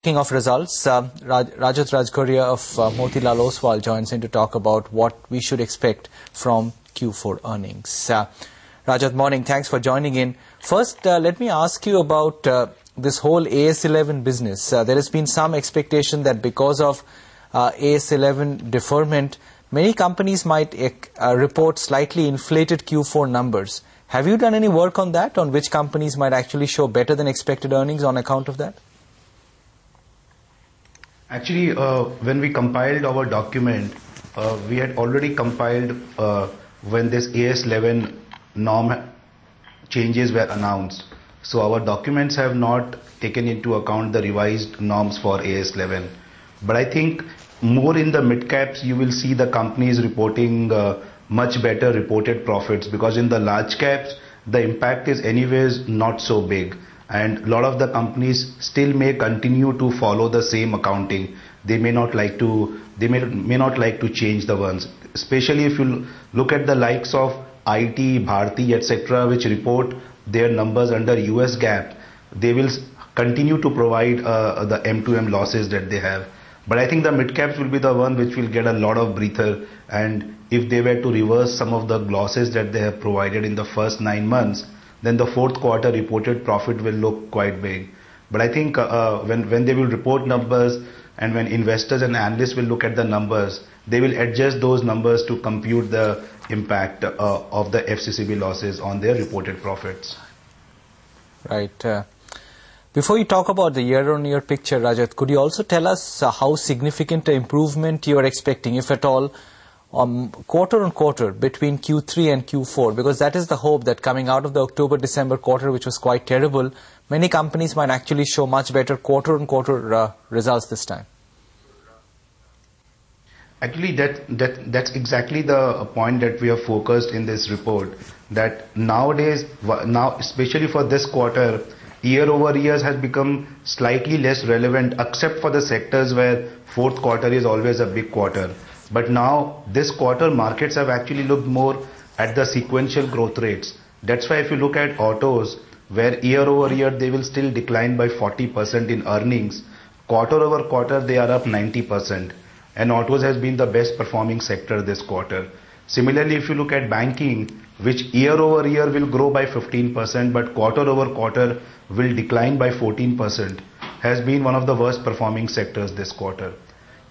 Speaking of results, Rajat Rajgarhia of Motilal Oswal joins in to talk about what we should expect from Q4 earnings. Rajat, morning. Thanks for joining in. First, let me ask you about this whole AS11 business. There has been some expectation that because of AS11 deferment, many companies might report slightly inflated Q4 numbers. Have you done any work on that, on which companies might actually show better than expected earnings on account of that? Actually, when we compiled our document, we had already compiled when this AS11 norm changes were announced. So our documents have not taken into account the revised norms for AS11. But I think more in the mid caps, you will see the companies reporting much better reported profits, because in the large caps, the impact is anyways not so big. And a lot of the companies still may continue to follow the same accounting. They may not like to change the ones. Especially if you look at the likes of IT, Bharti, etc., which report their numbers under US GAAP, they will continue to provide the M2M losses that they have. But I think the mid caps will be the one which will get a lot of breather, and if they were to reverse some of the losses that they have provided in the first 9 months, then the fourth quarter reported profit will look quite big. But I think when they will report numbers, and when investors and analysts will look at the numbers, they will adjust those numbers to compute the impact of the FCCB losses on their reported profits. Right. Before you talk about the year-on-year picture, Rajat, could you also tell us how significant an improvement you are expecting, if at all, quarter-on-quarter between Q3 and Q4? Because that is the hope, that coming out of the October-December quarter, which was quite terrible, many companies might actually show much better quarter-on-quarter results this time. Actually, that's exactly the point that we have focused in this report, that nowadays, especially for this quarter, year-over-year has become slightly less relevant, except for the sectors where fourth quarter is always a big quarter. But now, this quarter, markets have actually looked more at the sequential growth rates. That's why if you look at autos, where year-over-year they will still decline by 40% in earnings, quarter-over-quarter they are up 90%. And autos has been the best performing sector this quarter. Similarly, if you look at banking, which year-over-year will grow by 15%, but quarter-over-quarter will decline by 14%, has been one of the worst performing sectors this quarter.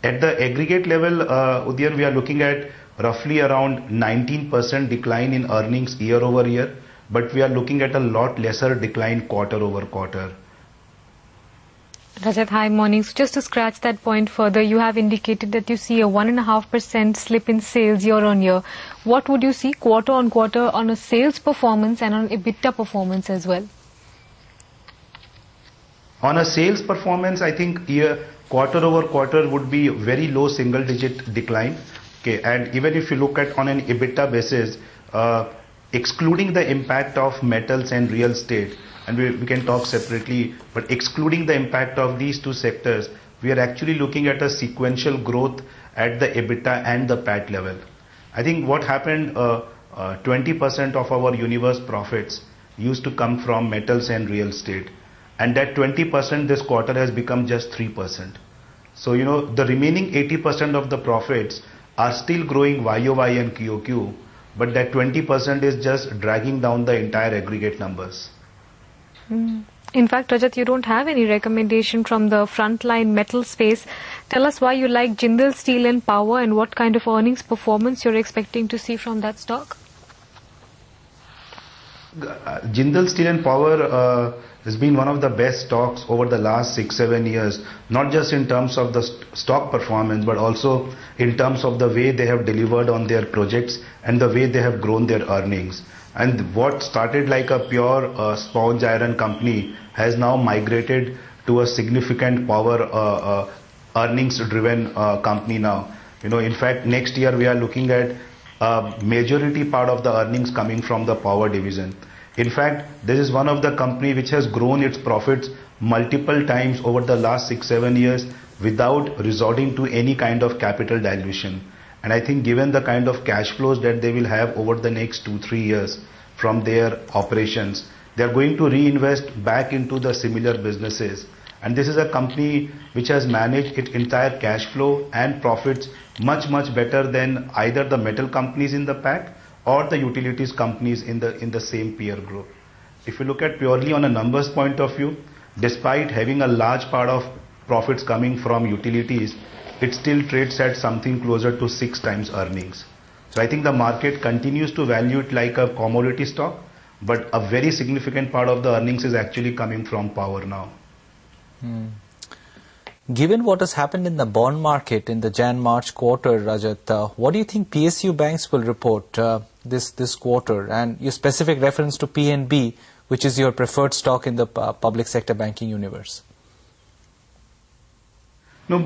At the aggregate level, Udyan, we are looking at roughly around 19% decline in earnings year-over-year, but we are looking at a lot lesser decline quarter-over-quarter. Rajat, hi, morning. So just to scratch that point further, you have indicated that you see a 1.5% slip in sales year-on-year. What would you see quarter-on-quarter on a sales performance and on EBITDA performance as well? On a sales performance, I think quarter-over-quarter would be very low single-digit decline. Okay, and even if you look at on an EBITDA basis, excluding the impact of metals and real estate, and we can talk separately, but excluding the impact of these two sectors, we are actually looking at a sequential growth at the EBITDA and the PAT level. I think what happened, 20% of our universe profits used to come from metals and real estate. And that 20% this quarter has become just 3%. So, the remaining 80% of the profits are still growing YOY and QOQ, but that 20% is just dragging down the entire aggregate numbers. In fact, Rajat, you don't have any recommendation from the frontline metal space. Tell us why you like Jindal Steel and Power, and what kind of earnings performance you're expecting to see from that stock. Jindal Steel and Power has been one of the best stocks over the last 6-7 years, not just in terms of the stock performance, but also in terms of the way they have delivered on their projects and the way they have grown their earnings. And what started like a pure sponge iron company has now migrated to a significant power earnings driven company now. In fact, next year we are looking at majority part of the earnings coming from the power division. In fact, this is one of the company which has grown its profits multiple times over the last 6-7 years without resorting to any kind of capital dilution. And I think given the kind of cash flows that they will have over the next 2-3 years from their operations, they are going to reinvest back into the similar businesses. And this is a company which has managed its entire cash flow and profits much better than either the metal companies in the pack or the utilities companies in the same peer group. If you look at purely on a numbers point of view, despite having a large part of profits coming from utilities, it still trades at something closer to 6 times earnings. So I think the market continues to value it like a commodity stock, but a very significant part of the earnings is actually coming from power now. Given what has happened in the bond market in the Jan-March quarter, Rajat, what do you think PSU banks will report this quarter? And your specific reference to PNB, which is your preferred stock in the public sector banking universe. No,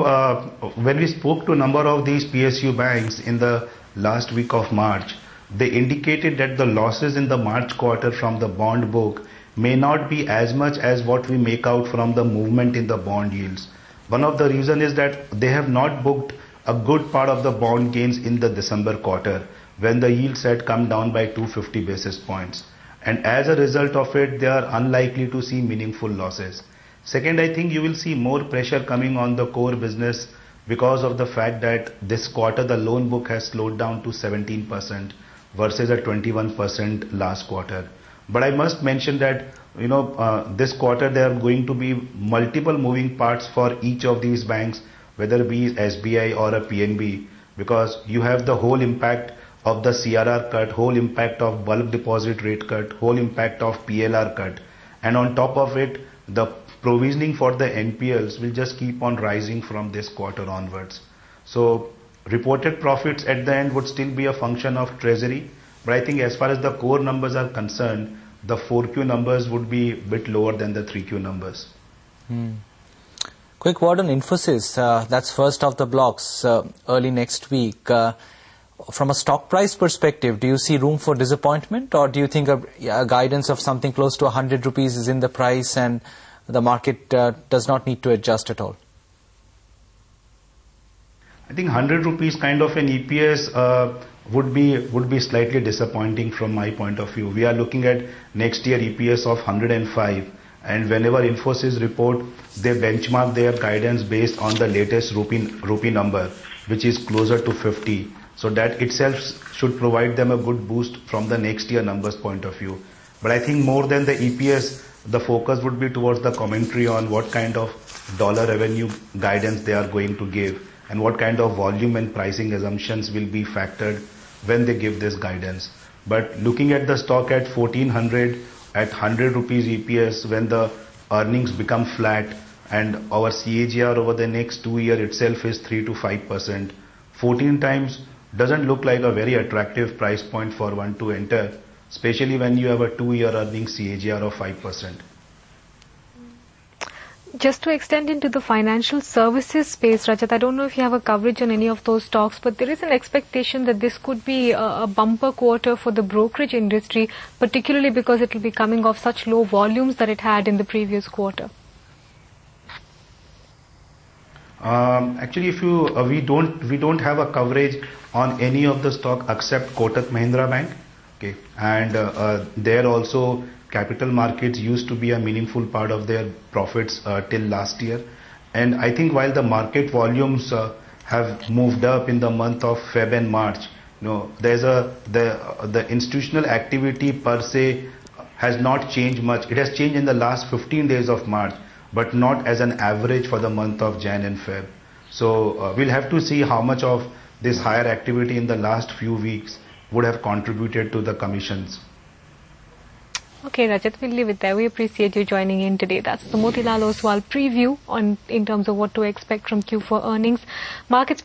when we spoke to a number of these PSU banks in the last week of March, they indicated that the losses in the March quarter from the bond book may not be as much as what we make out from the movement in the bond yields. One of the reasons is that they have not booked a good part of the bond gains in the December quarter when the yields had come down by 250 basis points. And as a result of it, they are unlikely to see meaningful losses. Second, I think you will see more pressure coming on the core business because of the fact that this quarter the loan book has slowed down to 17% versus a 21% last quarter. But I must mention that this quarter there are going to be multiple moving parts for each of these banks, whether it be SBI or a PNB, because you have the whole impact of the CRR cut, whole impact of bulk deposit rate cut, whole impact of PLR cut, and on top of it, the provisioning for the NPLs will just keep on rising from this quarter onwards. So reported profits at the end would still be a function of treasury, but I think as far as the core numbers are concerned, the 4Q numbers would be a bit lower than the 3Q numbers. Quick word on Infosys. That's first of the blocks early next week. From a stock price perspective, do you see room for disappointment, or do you think a guidance of something close to 100 rupees is in the price and the market does not need to adjust at all? I think 100 rupees kind of an EPS would be slightly disappointing from my point of view. We are looking at next year EPS of 105, and whenever Infosys report, they benchmark their guidance based on the latest rupee number, which is closer to 50. So that itself should provide them a good boost from the next year numbers point of view. But I think more than the EPS, the focus would be towards the commentary on what kind of dollar revenue guidance they are going to give and what kind of volume and pricing assumptions will be factored when they give this guidance. But looking at the stock at 1400 at 100 rupees EPS, when the earnings become flat and our CAGR over the next 2 years itself is 3 to 5%, 14 times doesn't look like a very attractive price point for one to enter, especially when you have a 2-year earnings CAGR of 5%. Just to extend into the financial services space, Rajat, I don't know if you have a coverage on any of those stocks, but there is an expectation that this could be a bumper quarter for the brokerage industry, particularly because it will be coming off such low volumes that it had in the previous quarter. Actually, if we don't have a coverage on any of the stock except Kotak Mahindra Bank. Okay, and there also capital markets used to be a meaningful part of their profits till last year. And I think while the market volumes have moved up in the month of Feb and March, there's the institutional activity per se has not changed much. It has changed in the last 15 days of March, but not as an average for the month of Jan and Feb. So we'll have to see how much of this higher activity in the last few weeks would have contributed to the commissions. Okay, Rajat, we'll leave it there. We appreciate you joining in today. That's the Motilal Oswal preview in terms of what to expect from Q4 earnings. Markets